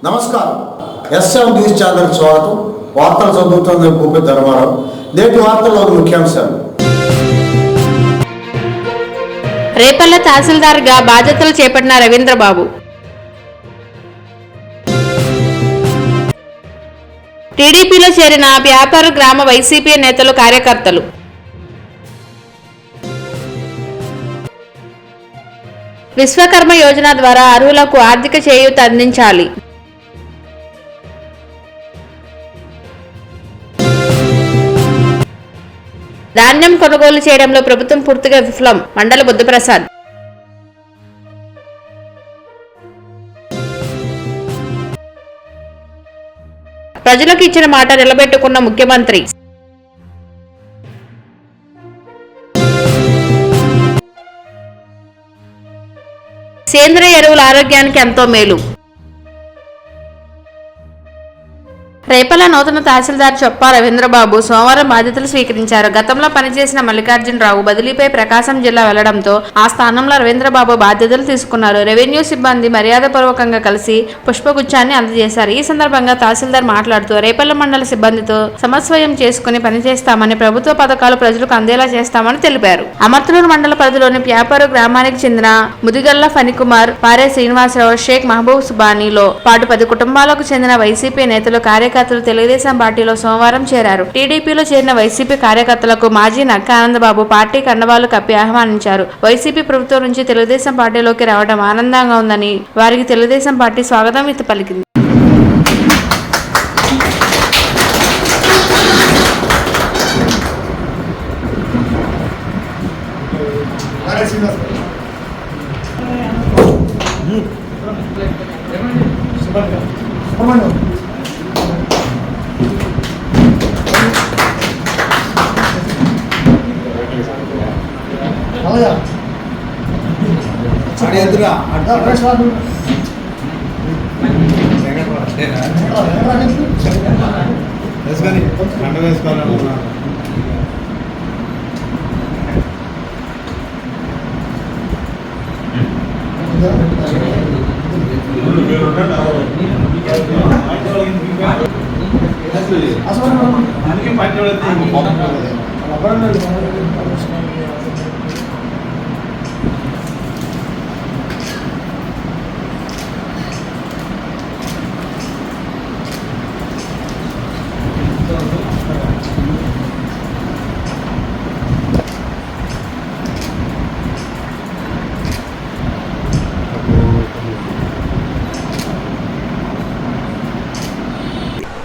నమస్కారం. S M news channel స్వాగతం. వార్తలు చదువుతున్న భూపతి ధర్మారావు. నేటి వార్తల్లోని ముఖ్యాంశాలు. రేపల్ల తహసీల్దార్గా బాధ్యతలు చేపట్టిన రవీంద్రబాబు. టీడీపీలో చేరిన వ్యాపార గ్రామ వైసీపీ నేతలు కార్యకర్తలు. విశ్వకర్మ యోజన ద్వారా అర్హులకు ఆర్థిక చేయూత అందించాలి. ధాన్యం కొనుగోలు చేయడంలో ప్రభుత్వం పూర్తిగా విఫలం. మండల బుద్ధప్రసాద్. ప్రజలకు ఇచ్చిన మాట నిలబెట్టుకున్న ముఖ్యమంత్రి. సేంద్రియ ఎరువుల ఆరోగ్యానికి ఎంతో మేలు. రేపల్ల నూతన తహసీల్దార్ చొప్పా రవీంద్రబాబు సోమవారం బాధ్యతలు స్వీకరించారు. గతంలో పనిచేసిన మల్లికార్జునరావు బదిలీపై ప్రకాశం జిల్లా వెళ్లడంతో ఆ స్థానంలో రవీంద్రబాబు బాధ్యతలు తీసుకున్నారు. రెవెన్యూ సిబ్బంది మర్యాదపూర్వకంగా కలిసి పుష్పగుచ్చాన్ని అందజేశారు. ఈ సందర్భంగా తహసీల్దార్ మాట్లాడుతూ రేపల్ల మండల సిబ్బందితో సమన్వయం చేసుకుని పనిచేస్తామని, ప్రభుత్వ పథకాలు ప్రజలకు అందేలా చేస్తామని తెలిపారు. అమర్తలూరు మండల పరిధిలోని వ్యాపార గ్రామానికి చెందిన ముదిగల్ల ఫణికుమార్, పారే శ్రీనివాసరావు, షేక్ మహబూబ్ సుబానీలో పాటు 10 కుటుంబాలకు చెందిన వైసీపీ నేతలు కార్యకర్తలు తెలుగుదేశం పార్టీలో సోమవారం చేరారు. టీడీపీలో చేరిన వైసీపీ కార్యకర్తలకు మాజీ నక్క ఆనందబాబు పార్టీ కండవాలు కప్పి ఆహ్వానించారు. వైసీపీ ప్రభుత్వం నుంచి తెలుగుదేశం పార్టీలోకి రావడం ఆనందంగా ఉందని వారికి తెలుగుదేశం పార్టీ స్వాగతం పలికింది.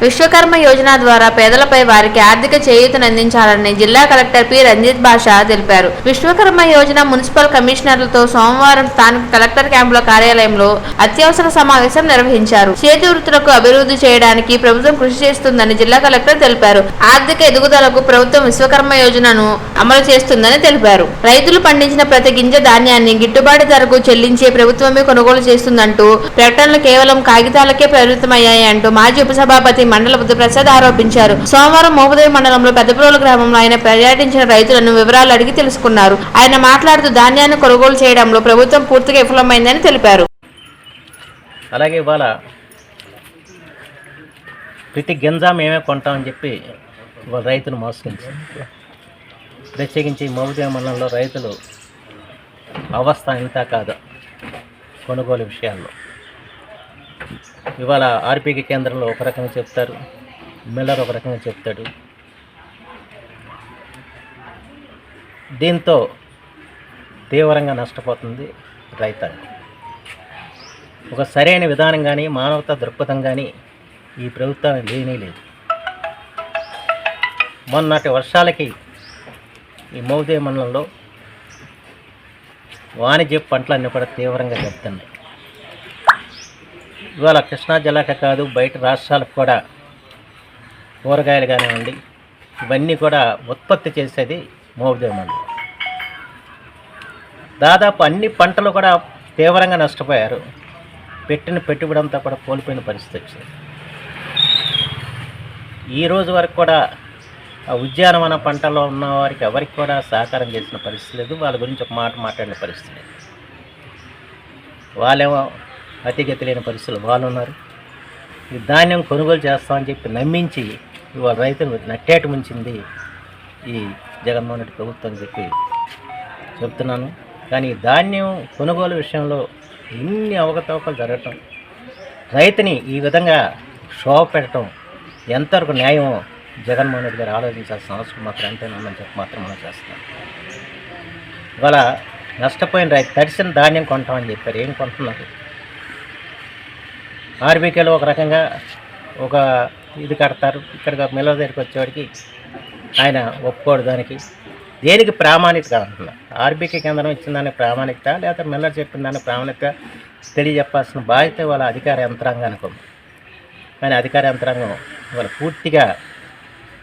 విశ్వకర్మ యోజన ద్వారా పేదలపై వారికి ఆర్థిక చేయూతనందించాలని జిల్లా కలెక్టర్ పి రంజిత్ బాషా తెలిపారు. విశ్వకర్మ యోజన మున్సిపల్ కమిషనర్లతో సోమవారం స్థానిక కలెక్టర్ క్యాంపుల కార్యాలయంలో అత్యవసర సమావేశం నిర్వహించారు. చేతి వృత్తులకు అభివృద్ధి చేయడానికి ప్రభుత్వం కృషి చేస్తుందని జిల్లా కలెక్టర్ తెలిపారు. ఆర్థిక ఎదుగుదలకు ప్రభుత్వం విశ్వకర్మ యోజనను అమలు చేస్తుందని తెలిపారు. రైతులు పండించిన ప్రతి గింజ ధాన్యాన్ని గిట్టుబాటు ధరకు చెల్లించే ప్రభుత్వమే కొనుగోలు చేస్తుందంటూ ప్రకటనలు కేవలం కాగితాలకే పరిమితమయ్యాయి అంటూ మాజీ ఉపసభాపతి మండల బుద్ధప్రసాద్ ఆరోపించారు. సోమవారం మోపుదేవి మండలంలో పెద్దప్రోలు గ్రామంలో ఆయన పర్యటించిన రైతులను వివరాలు అడిగి తెలుసుకున్నారు. ఆయన మాట్లాడుతూ ధాన్యాన్ని కొనుగోలు చేయడంలో ప్రభుత్వం పూర్తిగా విఫలమైందని తెలిపారు. అలాగే ఇవాళ ప్రతి గింజ మేమే కొంటామని చెప్పి ఇవాళ రైతులు మోసగించారు. ప్రత్యేకించి మోపుదేవి మండలంలో రైతులు అవస్థ ఇంత కాదు కొనుగోలు విషయాల్లో. ఇవాళ ఆర్పీకి కేంద్రంలో ఒక రకంగా చెప్తారు, మిల్లర్ ఒక రకంగా చెప్తాడు. దీంతో తీవ్రంగా నష్టపోతుంది రైతాంగం. ఒక సరైన విధానం కానీ మానవతా దృక్పథం కానీ ఈ ప్రభుత్వానికి లేనే లేదు. మొన్నటి వర్షాలకి ఈ మోపుదేవి మండలంలో వాణిజ్య పంటలన్నీ కూడా తీవ్రంగా దెబ్బతిన్నాయి. ఇవాళ కృష్ణా జిల్లాకే కాదు బయట రాష్ట్రాలకు కూడా కూరగాయలు కానివ్వండి ఇవన్నీ కూడా ఉత్పత్తి చేసేది మోపుదేవి మండలం. దాదాపు అన్ని పంటలు కూడా తీవ్రంగా నష్టపోయారు. పెట్టిన పెట్టుబడి అంతా కూడా కోల్పోయిన పరిస్థితి వచ్చింది. ఈ రోజు వరకు కూడా ఆ ఉద్యానవన పంటలో ఉన్న వారికి ఎవరికి కూడా సహకారం చేసిన పరిస్థితి లేదు. వాళ్ళ గురించి ఒక మాట మాట్లాడిన పరిస్థితి లేదు. వాళ్ళేమో అతిగతి లేని పరిస్థితులు వాళ్ళు ఉన్నారు. ఈ ధాన్యం కొనుగోలు చేస్తామని చెప్పి నమ్మించి ఇవాళ రైతులు నట్టేట ముంచింది ఈ జగన్మోహన్ రెడ్డి ప్రభుత్వం అని చెప్పి చెప్తున్నాను. కానీ ఈ ధాన్యం కొనుగోలు విషయంలో ఇన్ని అవకతవకలు జరగటం, రైతుని ఈ విధంగా శోభ పెట్టడం ఎంతవరకు న్యాయమో జగన్మోహన్ రెడ్డి గారు ఆలోచించాల్సిన అవసరం మాత్రం ఎంతైనా చెప్పి మాత్రం మనం చేస్తున్నాం. ఇవాళ నష్టపోయిన రైతు తడిసిన ధాన్యం కొంటామని చెప్పారు. ఏం కొంటున్నారు? ఆర్బీకేలో ఒక రకంగా ఒక ఇది కడతారు, ఇక్కడ మిల్ల దగ్గరికి వచ్చేవాడికి ఆయన ఒప్పుకోడు. దానికి దేనికి ప్రామాణికత అంటున్నారు? ఆర్బీకే కేంద్రం ఇచ్చిన దానికి ప్రామాణికత, లేకపోతే మిల్లర్ చెప్పిన దానికి ప్రామాణికత తెలియజెప్పాల్సిన బాధ్యత వాళ్ళ అధికార యంత్రాంగానికి ఉంది. కానీ అధికార యంత్రాంగం వాళ్ళ పూర్తిగా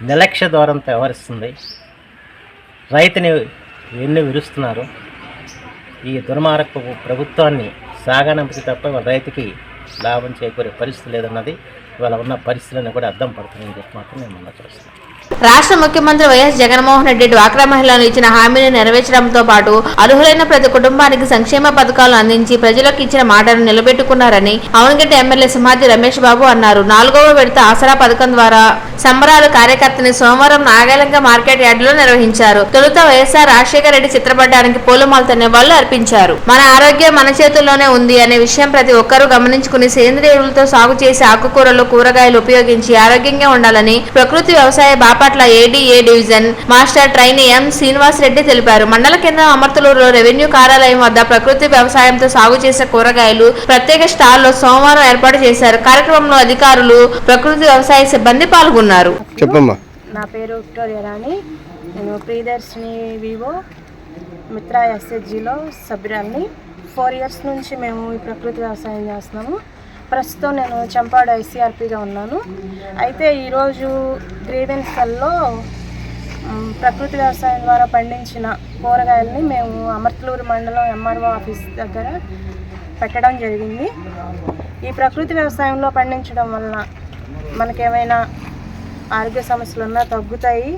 నిర్లక్ష్య ధోరణితో వ్యవహరిస్తుంది. రైతుని వెన్ను విరుస్తున్నారు. ఈ దుర్మార్గపు ప్రభుత్వాన్ని సాగనంపితే తప్ప వాళ్ళ రైతుకి లాభం చేకూరే పరిస్థితి లేదన్నది ఇవాళ ఉన్న పరిస్థితులను కూడా అర్థం పడుతుందని చెప్పి మాత్రం నేను మొన్న చూస్తున్నాను. రాష్ట్ర ముఖ్యమంత్రి వైఎస్ జగన్మోహన్ రెడ్డి డ్వాక్రా మహిళలు ఇచ్చిన హామీని నెరవేర్చడంతో పాటు అర్హులైన ప్రతి కుటుంబానికి సంక్షేమ పథకాలు అందించి ప్రజలకు ఇచ్చిన మాటను నిలబెట్టుకున్నారని అవనగడ్డ ఎమ్మెల్యే సింహాద్రి రమేష్ బాబు అన్నారు. 4వ విడత ఆసరా పథకం ద్వారా సంబరాలు కార్యకర్తని సోమవారం నాగాలంక మార్కెట్ యార్డులో నిర్వహించారు. తొలుత వైఎస్ఆర్ రాజశేఖర రెడ్డి చిత్రపటానికి పూలమాలతో నివాళులు అర్పించారు. మన ఆరోగ్యం మన చేతుల్లోనే ఉంది అనే విషయం ప్రతి ఒక్కరూ గమనించుకుని సేంద్రియ ఎరువులతో సాగు చేసి ఆకుకూరలు కూరగాయలు ఉపయోగించి ఆరోగ్యంగా ఉండాలని ప్రకృతి వ్యవసాయ Bapatla ADA division master trainee M Srinivas Reddy తెలిపారు. మండల కేంద్రం అమర్తలూరులో రెవెన్యూ కార్యాలయం వద్ద ప్రకృతి వ్యవసాయంతో సాగు చేసే కూరగాయలు ప్రత్యేక స్టాల్లో సోమవారం ఏర్పాటు చేశారు. కార్యక్రమంలో అధికారులు, ప్రకృతి వ్యవసాయ సిబ్బంది పాల్గొన్నారు. చెప్పమ్మా. నా పేరు విక్టోరియా రాణి. నేను ప్రియదర్శిని వివో మిత్రా ఎస్హెచ్జిలో సభ్యురాల్ని. 4 ఇయర్స్ నుంచి మేము ఈ ప్రకృతి వ్యవసాయం చేస్తున్నాము. ప్రస్తుతం నేను చంపాడు ఐసీఆర్పీగా ఉన్నాను. అయితే ఈరోజు గ్రీవెన్స్లో ప్రకృతి వ్యవసాయం ద్వారా పండించిన కూరగాయలని మేము అమర్తలూరు మండలం ఎంఆర్ఓ ఆఫీస్ దగ్గర పెట్టడం జరిగింది. ఈ ప్రకృతి వ్యవసాయంలో పండించడం వలన మనకేమైనా ఆరోగ్య సమస్యలు ఉన్నా తగ్గుతాయి.